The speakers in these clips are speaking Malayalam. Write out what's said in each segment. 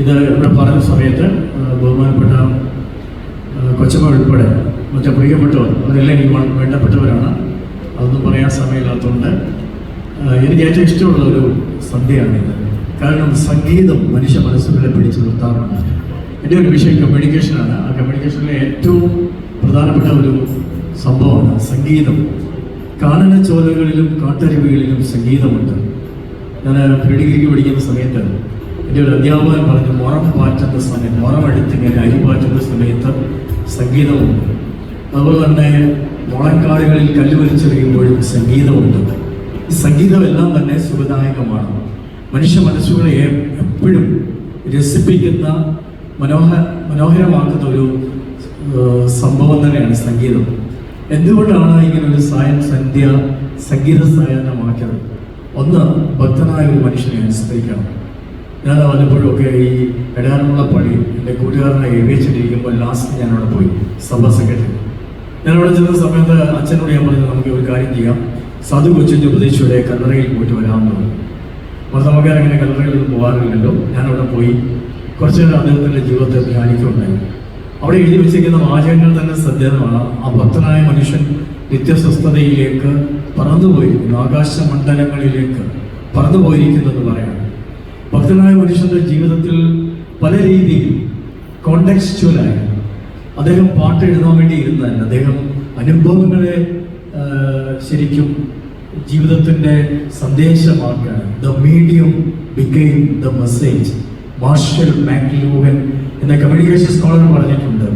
ഇത് ഇവിടെ പറഞ്ഞ സമയത്ത് ബഹുമാനപ്പെട്ട കൊച്ചമ്മ ഉൾപ്പെടെ മറ്റേ പ്രിയപ്പെട്ടവർ അവരെല്ലാം എനിക്ക് വേണ്ടപ്പെട്ടവരാണ്. അതൊന്നും പറയാൻ സമയമില്ലാത്തതുകൊണ്ട് എനിക്ക് ഏറ്റവും ഇഷ്ടമുള്ള ഒരു സന്ധ്യയാണിത്. കാരണം സംഗീതം മനുഷ്യ മനസ്സുകളെ പിടിച്ചു നിർത്താറുണ്ട്. എൻ്റെ ഒരു വിഷയം കമ്മ്യൂണിക്കേഷനാണ്. ആ കമ്മ്യൂണിക്കേഷനിലെ ഏറ്റവും പ്രധാനപ്പെട്ട ഒരു സംഭവമാണ് സംഗീതം. കാനന ചോലകളിലും കാട്ടരുവികളിലും സംഗീതമുണ്ട്. ഞാൻ പ്രീഡിഗ്രിക്ക് പഠിക്കുന്ന സമയത്ത് എൻ്റെ ഒരു അധ്യാപകൻ പറഞ്ഞു, മുറം പാറ്റുന്ന സമയത്ത്, മുറമെടുത്തിങ്ങനെ അരി പാറ്റുന്ന സമയത്ത് സംഗീതമുണ്ട്. അതുപോലെ തന്നെ മുളങ്കാടുകളിൽ കല്ല് വലിച്ചെറിയുമ്പോഴും സംഗീതമുണ്ട്. ഈ സംഗീതമെല്ലാം തന്നെ സുഖദായകമാണ്. മനുഷ്യ മനസ്സുകളെ എപ്പോഴും രസിപ്പിക്കുന്ന മനോഹരമാക്കുന്ന ഒരു സംഭവം തന്നെയാണ് സംഗീതം. എന്തുകൊണ്ടാണ് ഇങ്ങനെ ഒരു സന്ധ്യ സംഗീത സായാഹ്നമാക്കിയത്? ഒന്ന്, ഭക്തനായ ഒരു മനുഷ്യനെ അനുസ്മരിക്കണം. ഞാൻ വല്ലപ്പോഴൊക്കെ ഈ എടാറുള്ള പള്ളി എൻ്റെ കൂട്ടുകാരനെ എഴുതിച്ചിട്ടിരിക്കുമ്പോൾ ലാസ്റ്റ് ഞാനവിടെ പോയി, സഭാ സെക്രട്ടറി. ഞാനവിടെ ചെന്ന സമയത്ത് അച്ഛനോട് ഞാൻ പറഞ്ഞു, നമുക്ക് ഒരു കാര്യം ചെയ്യാം, സാധു കൊച്ചിൻ്റെ ഉപദേശിയുടെ കല്ലറയിൽ പോയിട്ട് വരാമെന്ന് പറഞ്ഞു. അപ്പോൾ നമുക്കങ്ങനെ കല്ലറകളിൽ പോകാറില്ലല്ലോ. ഞാനവിടെ പോയി കുറച്ച് നേരം അദ്ദേഹത്തിൻ്റെ ജീവിതത്തെ ധ്യാനിക്കുന്നുണ്ടായി. അവിടെ എഴുതി വെച്ചിരിക്കുന്ന വാചകങ്ങൾ തന്നെ ശ്രദ്ധേയമാണ്. ആ ഭക്തനായ മനുഷ്യൻ നിത്യസ്വസ്ഥതയിലേക്ക് പറന്നുപോയിരിക്കുന്നു, ആകാശമണ്ഡലങ്ങളിലേക്ക് പറന്നുപോയിരിക്കുന്നെന്ന് പറയാം. ഭക്തനായ മനുഷ്യന്റെ ജീവിതത്തിൽ പല രീതിയിൽ കോണ്ടെക്സ്റ്റുവലായി അദ്ദേഹം പാട്ട് എഴുതാൻ വേണ്ടി ഇരുന്നതല്ല, അദ്ദേഹം അനുഭവങ്ങളെ ശരിക്കും ജീവിതത്തിൻ്റെ സന്ദേശമാക്കുകയാണ്. The medium became the message. Marshall McLuhan എന്ന കമ്മ്യൂണിക്കേഷൻ സ്കോളർ പറഞ്ഞിട്ടുണ്ട്,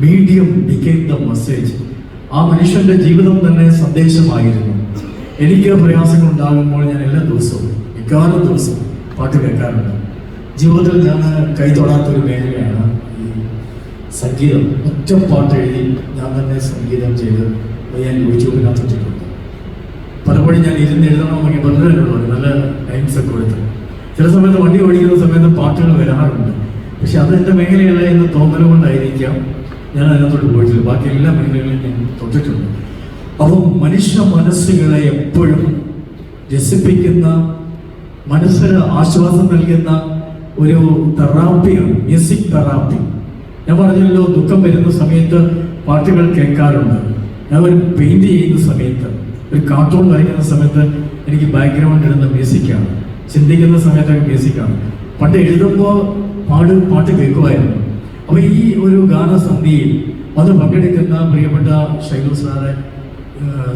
മീഡിയം ബിക്കെയിം ദ മെസ്സേജ്. ആ മനുഷ്യന്റെ ജീവിതം തന്നെ സന്ദേശമായിരുന്നു. എനിക്ക് പ്രയാസങ്ങൾ ഉണ്ടാകുമ്പോൾ ഞാൻ എല്ലാ ദിവസവും എക്കാലം ദിവസവും പാട്ട് കേൾക്കാറുണ്ട്. ജീവിതത്തിൽ ഞാൻ കൈ തൊടാത്തൊരു മേഖലയാണ് ഈ സംഗീതം. ഒറ്റ പാട്ട് എഴുതി ഞാൻ തന്നെ സംഗീതം ചെയ്ത് ഞാൻ യൂട്യൂബിനകത്ത് ഇട്ടിട്ടുണ്ട്. പലപ്പോഴും ഞാൻ ഇരുന്ന് എഴുതണമെങ്കിൽ വളരെ നല്ല ടൈംസ് ഒക്കെ കൊടുത്ത് ചില സമയത്ത് വണ്ടി ഓടിക്കുന്ന സമയത്ത് പാട്ടുകൾ വരാറുണ്ട്. പക്ഷെ അത് എൻ്റെ മേഖലയല്ല എന്ന് തോന്നലുകൊണ്ടായിരിക്കാം ഞാൻ അതിനകത്തോട്ട് പോയിട്ടില്ല. ബാക്കി എല്ലാ മേഖലകളിലും ഞാൻ തൊട്ടിട്ടുണ്ട്. അപ്പം മനുഷ്യ മനസ്സുകളെ എപ്പോഴും രസിപ്പിക്കുന്ന, മനസ്സിന് ആശ്വാസം നൽകുന്ന ഒരു തെറാപ്പിയാണ് മ്യൂസിക് തെറാപ്പി. ഞാൻ പറഞ്ഞല്ലോ, ദുഃഖം വരുന്ന സമയത്ത് പാട്ടുകൾ കേൾക്കാറുണ്ട്. ഞാൻ ഒരു പെയിന്റ് ചെയ്യുന്ന സമയത്ത്, ഒരു കാർട്ടൂൺ വരയ്ക്കുന്ന സമയത്ത് എനിക്ക് ബാക്ക്ഗ്രൗണ്ട് ഇടുന്ന മ്യൂസിക്കാണ്. ചിന്തിക്കുന്ന സമയത്തൊക്കെ മ്യൂസിക്കാണ്. പണ്ട് എഴുതുമ്പോൾ പാട്ട് കേൾക്കുമായിരുന്നു. അപ്പോൾ ഈ ഒരു ഗാനസന്ധ്യയിൽ അത് പങ്കെടുക്കുന്ന പ്രിയപ്പെട്ട ഷൈലു സാറ്,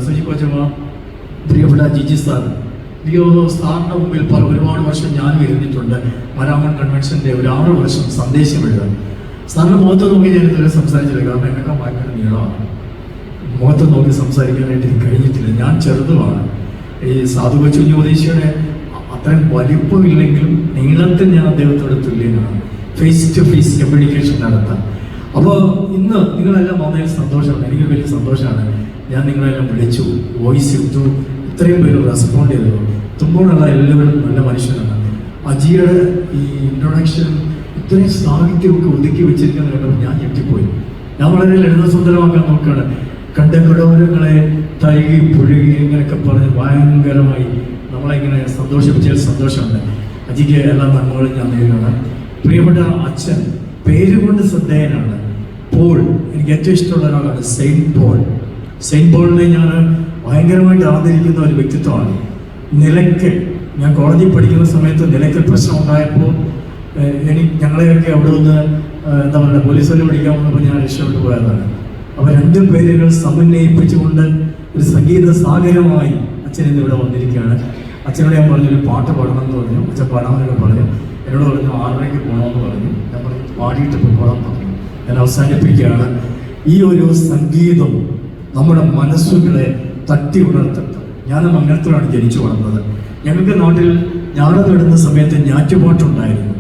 സുജി കൊച്ചമ്മ, പ്രിയപ്പെട്ട ജിജി സാർ, എനിക്ക് സാറിൻ്റെ മുമ്പിൽ ഒരുപാട് വർഷം ഞാനും ഇരുന്നിട്ടുണ്ട്. മരാമൺ കൺവെൻഷൻ്റെ ഒരു 6 വർഷം സന്ദേശം എഴുതാൻ. സാറിൻ്റെ മുഖത്ത് നോക്കി ഞാൻ ഇതുവരെ സംസാരിച്ചില്ല. കാരണം എന്നൊക്കെ ഭയങ്കര നീളമാണ്. മുഖത്ത് നോക്കി സംസാരിക്കാനായിട്ട് എനിക്ക് കഴിഞ്ഞിട്ടില്ല. ഞാൻ ചെറുതുമാണ്. ഈ സാധു കൊച്ചു ഉപദേശിയുടെ അത്രയും വലിപ്പമില്ലെങ്കിലും നീളത്തിൽ ഞാൻ അദ്ദേഹത്തോട് തുല്യനാണ്. ഫേസ് ടു ഫേസ് കമ്മ്യൂണിക്കേഷൻ നടത്താൻ. അപ്പോൾ ഇന്ന് നിങ്ങളെല്ലാം വന്നതിൽ സന്തോഷമാണ്. എനിക്ക് വലിയ സന്തോഷമാണ്. ഞാൻ നിങ്ങളെല്ലാം വിളിച്ചു, വോയിസ് ഇട്ടു, ഇത്രയും പേര് റെസ്പോണ്ട് ചെയ്തു. തുമ്പോഴുള്ള എല്ലാവരും നല്ല മനുഷ്യരാണ്. അജിയുടെ ഈ ഇൻട്രൊഡക്ഷൻ ഇത്രയും സാഹിത്യമൊക്കെ ഒതുക്കി വെച്ചിരിക്കുന്നത് കണ്ടപ്പോൾ ഞാൻ ഞെട്ടിപ്പോയി. ഞാൻ വളരെ ലളിതസുന്ദരമാക്കാൻ നോക്കുകയാണ്. കണ്ട കടോരങ്ങളെ തഴുകി പുഴുകി ഇങ്ങനെയൊക്കെ പറഞ്ഞ് ഭയങ്കരമായി നമ്മളെങ്ങനെ സന്തോഷിപ്പിച്ചതിൽ സന്തോഷമുണ്ട്. അജിക്ക് എല്ലാ നന്മകളും ഞാൻ നേരിടുകയാണ്. പ്രിയപ്പെട്ട അച്ഛൻ പേരുകൊണ്ട് ശ്രദ്ധേയനാണ്, പോൾ. എനിക്ക് ഏറ്റവും ഇഷ്ടമുള്ള ഒരാളാണ് സെയിൻറ്റ് പോൾ. സെയിൻറ്റ് പോളിനെ ഞാൻ ഭയങ്കരമായിട്ട് ആദരിക്കുന്ന ഒരു വ്യക്തിത്വമാണ്. നിലയ്ക്കൽ, ഞാൻ കോളേജിൽ പഠിക്കുന്ന സമയത്ത് നിലയ്ക്കൽ പ്രശ്നം ഉണ്ടായപ്പോൾ ഞങ്ങളെയൊക്കെ അവിടെ നിന്ന് എന്താ പറയുക, പോലീസുകാരെ പിടിക്കാൻ വന്നപ്പോൾ ഞാൻ രക്ഷപ്പെട്ടു പോയതാണ്. അപ്പോൾ 2 പേരുകൾ സമന്വയിപ്പിച്ചുകൊണ്ട് ഒരു സംഗീത സാഗരമായി അച്ഛൻ ഇന്ന് ഇവിടെ വന്നിരിക്കുകയാണ്. അച്ഛനോട് ഞാൻ പറഞ്ഞൊരു പാട്ട് പാടണമെന്ന് പറഞ്ഞു. അച്ഛൻ പാടാമെന്നൊക്കെ പറഞ്ഞു. എന്നോട് പറഞ്ഞു 6:30 പോകണമെന്ന് പറഞ്ഞു. ഞാൻ പറഞ്ഞു പാടിയിട്ട് പോകാൻ പറഞ്ഞു. ഞാൻ അവസാനിപ്പിക്കുകയാണ്. ഈ ഒരു സംഗീതം നമ്മുടെ മനസ്സുകളെ തട്ടി ഉണർത്തട്ടെ. ഞാൻ മംഗലത്തിലാണ് ജനിച്ചു വളർന്നത്. ഞങ്ങൾക്ക് നാട്ടിൽ ഞാറതിടുന്ന സമയത്ത് ഞാറ്റുപാട്ടുണ്ടായിരുന്നു,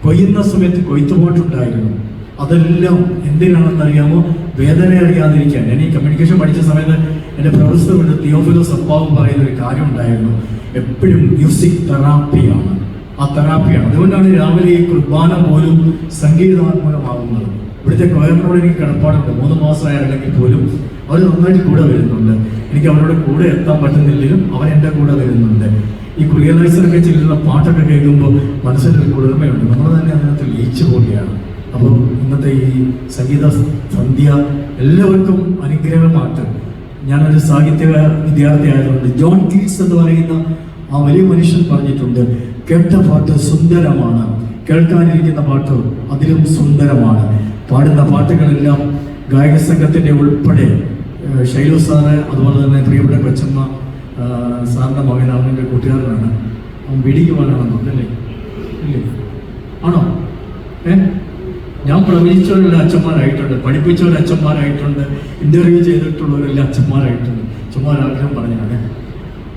കൊയ്യുന്ന സമയത്ത് കൊയ്ത്തുപാട്ടുണ്ടായിരുന്നു. അതെല്ലാം എന്തിനാണെന്നറിയാമോ? വേദന അറിയാതിരിക്കാൻ. ഞാൻ ഈ കമ്മ്യൂണിക്കേഷൻ പഠിച്ച സമയത്ത് എൻ്റെ പ്രൊഫസർ തിയോഫിലോസ് അപ്പാവും പറയുന്ന ഒരു കാര്യം ഉണ്ടായിരുന്നു, എപ്പോഴും മ്യൂസിക് തെറാപ്പിയാണ്. ആ തെറാപ്പിയാണ്. അതുകൊണ്ടാണ് രാവിലെ ഈ കുർബാന പോലും സംഗീതാത്മകമാകുന്നത്. ഇവിടുത്തെ കൊയറിനോട് എനിക്ക് കടപ്പാടുണ്ട്. 3 മാസമായില്ലെങ്കിൽ പോലും അവർ നന്നായിട്ട് കൂടെ വരുന്നുണ്ട്. എനിക്ക് അവരോട് കൂടെ എത്താൻ പറ്റുന്നില്ലെങ്കിലും അവർ എൻ്റെ കൂടെ വരുന്നുണ്ട്. ഈ കുറിയലൈസറൊക്കെ ചെല്ലുന്ന പാട്ടൊക്കെ കേൾക്കുമ്പോൾ മനസ്സിൻ്റെ ഒരു കുളിർമയുണ്ട്. നമ്മൾ തന്നെ അതിനകത്ത് തിരിച്ചു പോവുകയാണ്. അപ്പോൾ ഇന്നത്തെ ഈ സംഗീത സന്ധ്യ എല്ലാവർക്കും അനുഗ്രഹമായിട്ട്, ഞാനൊരു സാഹിത്യ വിദ്യാർത്ഥി ആയതുകൊണ്ട് ജോൺ കീറ്റ്സ് എന്ന് പറയുന്ന ആ വലിയ മനുഷ്യൻ പറഞ്ഞിട്ടുണ്ട്, കേട്ട പാട്ട് സുന്ദരമാണ്, കേൾക്കാനിരിക്കുന്ന പാട്ട് അതിലും സുന്ദരമാണ്. പാടുന്ന പാട്ടുകളെല്ലാം ഗായക സംഘത്തിൻ്റെ ഉൾപ്പെടെ ശൈലു സാറ്, അതുപോലെ തന്നെ പ്രിയപ്പെട്ട കൊച്ചമ്മ സാറിൻ്റെ മകൻ, അവൻ്റെ കൂട്ടുകാരനാണ്, അവൻ പിടിക്കുവാനാണെന്നുണ്ടല്ലേ? ഇല്ലേ? ആണോ? ഞാൻ പ്രവചിച്ചവരുടെ അച്ഛന്മാരായിട്ടുണ്ട്, പഠിപ്പിച്ചവരുടെ അച്ഛന്മാരായിട്ടുണ്ട്, ഇൻ്റർവ്യൂ ചെയ്തിട്ടുള്ളവരെല്ലാം അച്ഛന്മാരായിട്ടുണ്ട്. ചുമ്മാ ആഗ്രഹം പറഞ്ഞാണ്.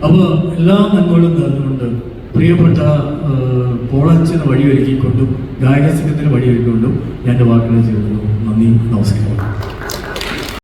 അപ്പോൾ എല്ലാ നന്മകളും നേർന്നുകൊണ്ട് പ്രിയപ്പെട്ട പോളച്ചന് വഴിയൊരുക്കിക്കൊണ്ടും ഗായക സംഘത്തിന് വഴിയൊരുക്കിക്കൊണ്ടും ഞാൻ എൻ്റെ വാക്കുകൾ ചെയ്തു. നന്ദി, നമസ്കാരം.